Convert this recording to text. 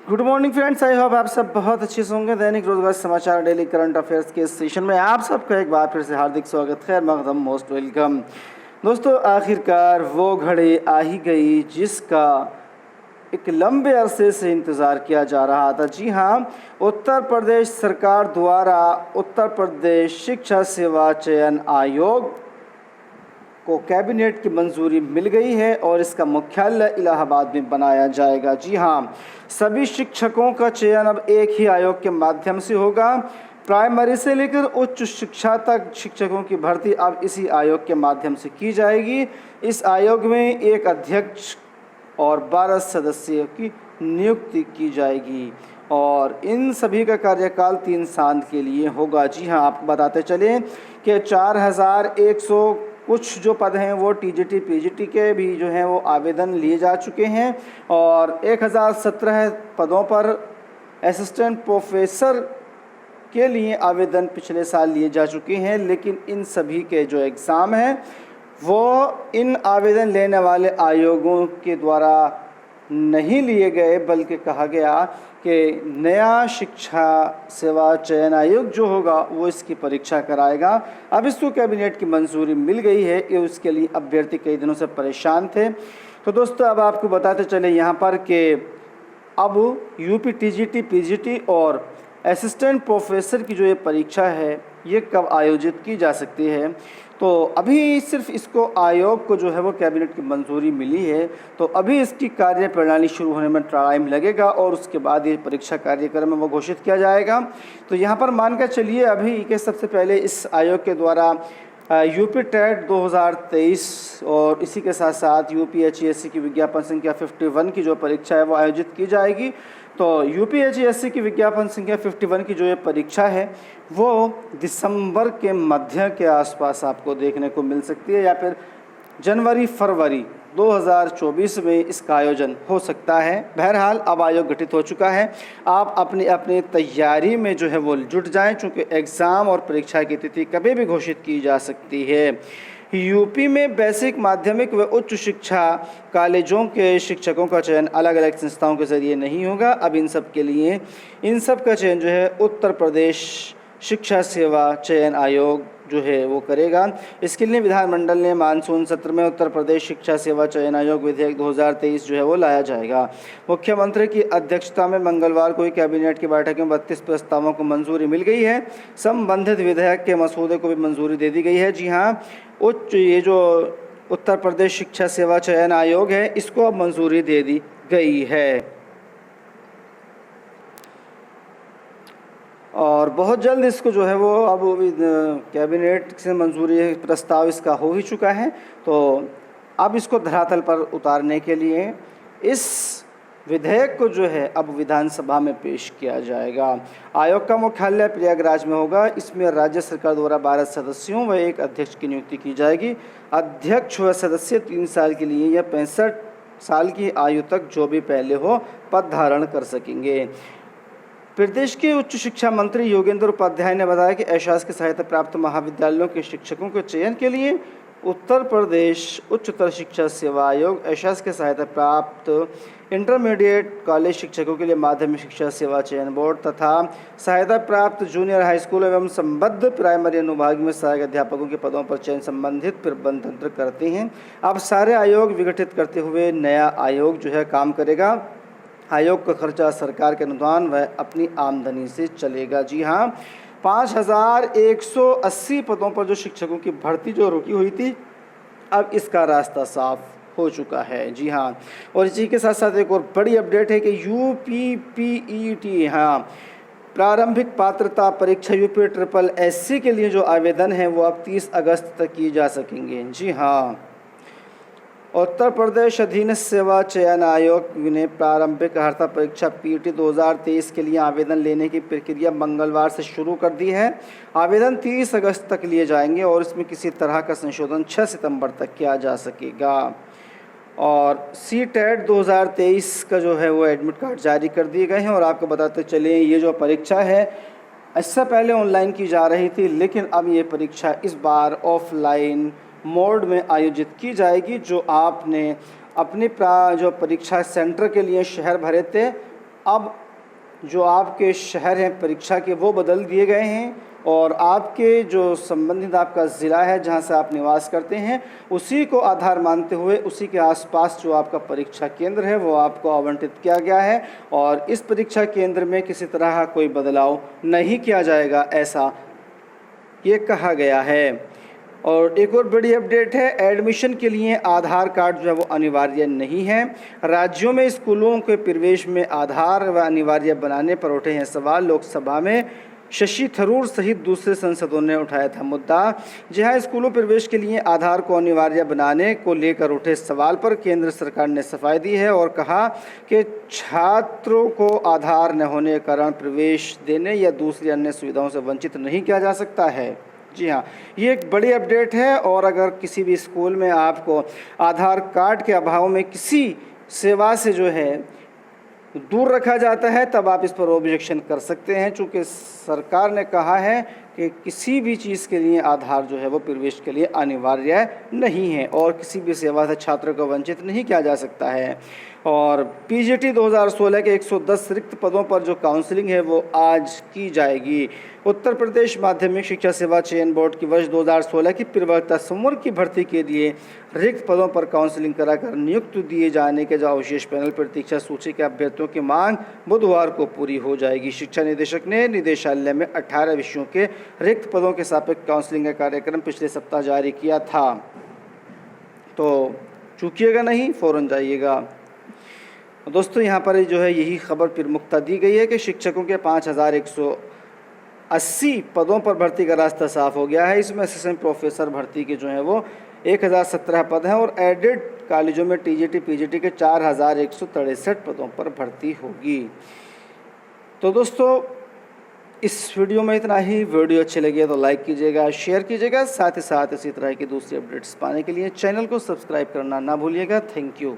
Good morning friends, I hope आप सब बहुत अच्छे से होंगे। दैनिक रोजगार समाचार डेली करंट अफेयर्स के इस सेशन में आप सबका एक बार फिर से हार्दिक स्वागत, खैर मकदम, मोस्ट वेलकम। दोस्तों, आखिरकार वो घड़ी आ ही गई जिसका एक लंबे अरसे से इंतज़ार किया जा रहा था। जी हाँ, उत्तर प्रदेश सरकार द्वारा उत्तर प्रदेश शिक्षा सेवा चयन आयोग को कैबिनेट की मंजूरी मिल गई है और इसका मुख्यालय इलाहाबाद में बनाया जाएगा। जी हाँ, सभी शिक्षकों का चयन अब एक ही आयोग के माध्यम से होगा। प्राइमरी से लेकर उच्च शिक्षा तक शिक्षकों की भर्ती अब इसी आयोग के माध्यम से की जाएगी। इस आयोग में एक अध्यक्ष और 12 सदस्यों की नियुक्ति की जाएगी और इन सभी का कार्यकाल 3 साल के लिए होगा। जी हाँ, आपको बताते चलें कि 4100 कुछ जो पद हैं वो टीजीटी पीजीटी के भी जो हैं वो आवेदन लिए जा चुके हैं और 1017 पदों पर असिस्टेंट प्रोफेसर के लिए आवेदन पिछले साल लिए जा चुके हैं। लेकिन इन सभी के जो एग्ज़ाम हैं वो इन आवेदन लेने वाले आयोगों के द्वारा नहीं लिए गए, बल्कि कहा गया कि नया शिक्षा सेवा चयन आयोग जो होगा वो इसकी परीक्षा कराएगा। अब इसको कैबिनेट की मंजूरी मिल गई है कि उसके लिए अभ्यर्थी कई दिनों से परेशान थे। तो दोस्तों, अब आपको बताते चले यहाँ पर कि अब यूपी टीजीटी पीजीटी और असिस्टेंट प्रोफेसर की जो ये परीक्षा है ये कब आयोजित की जा सकती है। तो अभी सिर्फ इसको आयोग को जो है वो कैबिनेट की मंजूरी मिली है, तो अभी इसकी कार्य प्रणाली शुरू होने में टाइम लगेगा और उसके बाद ये परीक्षा कार्यक्रम है वो घोषित किया जाएगा। तो यहाँ पर मान कर चलिए अभी के सबसे पहले इस आयोग के द्वारा यूपी टेट 2023 और इसी के साथ साथ यूपीएचईएससी की विज्ञापन संख्या 51 की जो परीक्षा है वो आयोजित की जाएगी। तो यूपीएचईएससी की विज्ञापन संख्या 51 की जो ये परीक्षा है वो दिसंबर के मध्य के आसपास आपको देखने को मिल सकती है या फिर जनवरी फरवरी 2024 में इसका आयोजन हो सकता है। बहरहाल अब आयोग गठित हो चुका है, आप अपनी अपनी तैयारी में जो है वो जुट जाएं, चूँकि एग्ज़ाम और परीक्षा की तिथि कभी भी घोषित की जा सकती है। यूपी में बेसिक, माध्यमिक व उच्च शिक्षा कॉलेजों के शिक्षकों का चयन अलग अलग संस्थाओं के ज़रिए नहीं होगा। अब इन सब के लिए इन सब का चयन जो है उत्तर प्रदेश शिक्षा सेवा चयन आयोग जो है वो करेगा। इसके लिए विधानमंडल ने मानसून सत्र में उत्तर प्रदेश शिक्षा सेवा चयन आयोग विधेयक 2023 जो है वो लाया जाएगा। मुख्यमंत्री की अध्यक्षता में मंगलवार को ही कैबिनेट की बैठक में 32 प्रस्तावों को मंजूरी मिल गई है। संबंधित विधेयक के मसूदे को भी मंजूरी दे दी गई है। जी हाँ, ये जो उत्तर प्रदेश शिक्षा सेवा चयन आयोग है इसको अब मंजूरी दे दी गई है और बहुत जल्द इसको जो है वो अब कैबिनेट से मंजूरी प्रस्ताव इसका हो ही चुका है। तो अब इसको धरातल पर उतारने के लिए इस विधेयक को जो है अब विधानसभा में पेश किया जाएगा। आयोग का मुख्यालय प्रयागराज में होगा। इसमें राज्य सरकार द्वारा 12 सदस्यों व एक अध्यक्ष की नियुक्ति की जाएगी। अध्यक्ष व सदस्य 3 साल के लिए या 65 साल की आयु तक जो भी पहले हो पद धारण कर सकेंगे। प्रदेश के उच्च शिक्षा मंत्री योगेंद्र उपाध्याय ने बताया कि अशासकीय सहायता प्राप्त महाविद्यालयों के शिक्षकों के चयन के लिए उत्तर प्रदेश उच्चतर शिक्षा सेवा आयोग अशासकीय सहायता प्राप्त इंटरमीडिएट कॉलेज शिक्षकों के लिए माध्यमिक शिक्षा सेवा चयन बोर्ड तथा सहायता प्राप्त जूनियर हाई स्कूल एवं संबद्ध प्राइमरी अनुभाग में सहायक अध्यापकों के पदों पर चयन संबंधित प्रबंध तंत्र करते हैं। अब सारे आयोग विघटित करते हुए नया आयोग जो है काम करेगा। आयोग का खर्चा सरकार के अनुदान व अपनी आमदनी से चलेगा। जी हाँ, 5180 पदों पर जो शिक्षकों की भर्ती जो रुकी हुई थी अब इसका रास्ता साफ हो चुका है। जी हाँ, और इसी के साथ साथ एक और बड़ी अपडेट है कि यूपीपीईटी, हाँ, प्रारंभिक पात्रता परीक्षा यूपी ट्रिपल एससी के लिए जो आवेदन है वो अब 30 अगस्त तक की जा सकेंगे। जी हाँ, उत्तर प्रदेश अधीन सेवा चयन आयोग ने प्रारंभिक अर्हता परीक्षा पीटी 2023 के लिए आवेदन लेने की प्रक्रिया मंगलवार से शुरू कर दी है। आवेदन 30 अगस्त तक लिए जाएंगे और इसमें किसी तरह का संशोधन 6 सितंबर तक किया जा सकेगा। और सी टेट 2023 का जो है वो एडमिट कार्ड जारी कर दिए गए हैं। और आपको बताते चले ये जो परीक्षा है इससे पहले ऑनलाइन की जा रही थी, लेकिन अब ये परीक्षा इस बार ऑफलाइन मोड में आयोजित की जाएगी। जो आपने अपनी जो परीक्षा सेंटर के लिए शहर भरे थे अब जो आपके शहर हैं परीक्षा के वो बदल दिए गए हैं और आपके जो संबंधित आपका ज़िला है जहां से आप निवास करते हैं उसी को आधार मानते हुए उसी के आसपास जो आपका परीक्षा केंद्र है वो आपको आवंटित किया गया है और इस परीक्षा केंद्र में किसी तरह का कोई बदलाव नहीं किया जाएगा, ऐसा ये कहा गया है। और एक और बड़ी अपडेट है, एडमिशन के लिए आधार कार्ड जो है वो अनिवार्य नहीं है। राज्यों में स्कूलों के प्रवेश में आधार व अनिवार्य बनाने पर उठे हैं सवाल। लोकसभा में शशि थरूर सहित दूसरे सांसदों ने उठाया था मुद्दा। जहां स्कूलों प्रवेश के लिए आधार को अनिवार्य बनाने को लेकर उठे सवाल पर केंद्र सरकार ने सफाई दी है और कहा कि छात्रों को आधार न होने के कारण प्रवेश देने या दूसरी अन्य सुविधाओं से वंचित नहीं किया जा सकता है। जी हाँ, ये एक बड़ी अपडेट है और अगर किसी भी स्कूल में आपको आधार कार्ड के अभाव में किसी सेवा से जो है दूर रखा जाता है तब आप इस पर ऑब्जेक्शन कर सकते हैं, चूँकि सरकार ने कहा है कि किसी भी चीज़ के लिए आधार जो है वो प्रवेश के लिए अनिवार्य नहीं है और किसी भी सेवा से छात्रों को वंचित नहीं किया जा सकता है। और पीजीटी 2016 के 110 रिक्त पदों पर जो काउंसलिंग है वो आज की जाएगी। उत्तर प्रदेश माध्यमिक शिक्षा सेवा चयन बोर्ड की वर्ष 2016 की प्रवक्ता समूह की भर्ती के लिए रिक्त पदों पर काउंसलिंग कराकर नियुक्त दिए जाने के जो विशेष पैनल प्रतीक्षा सूची के अभ्यर्थियों की मांग बुधवार को पूरी हो जाएगी। शिक्षा निदेशक ने निदेशालय में 18 विषयों के रिक्त पदों के सापेक्ष काउंसलिंग का कार्यक्रम पिछले सप्ताह जारी किया था, तो चूकिएगा नहीं, फ़ौरन जाइएगा। दोस्तों यहाँ पर जो है यही खबर प्रमुखता दी गई है कि शिक्षकों के 5180 पदों पर भर्ती का रास्ता साफ हो गया है। इसमें असिस्टेंट प्रोफेसर भर्ती के जो है वो 1017 पद हैं और एडेड कॉलेजों में टीजीटी पीजीटी के 4163 पदों पर भर्ती होगी। तो दोस्तों इस वीडियो में इतना ही। वीडियो अच्छी लगी तो लाइक कीजिएगा, शेयर कीजिएगा, साथ ही साथ इसी तरह की दूसरी अपडेट्स पाने के लिए चैनल को सब्सक्राइब करना ना भूलिएगा। Thank you.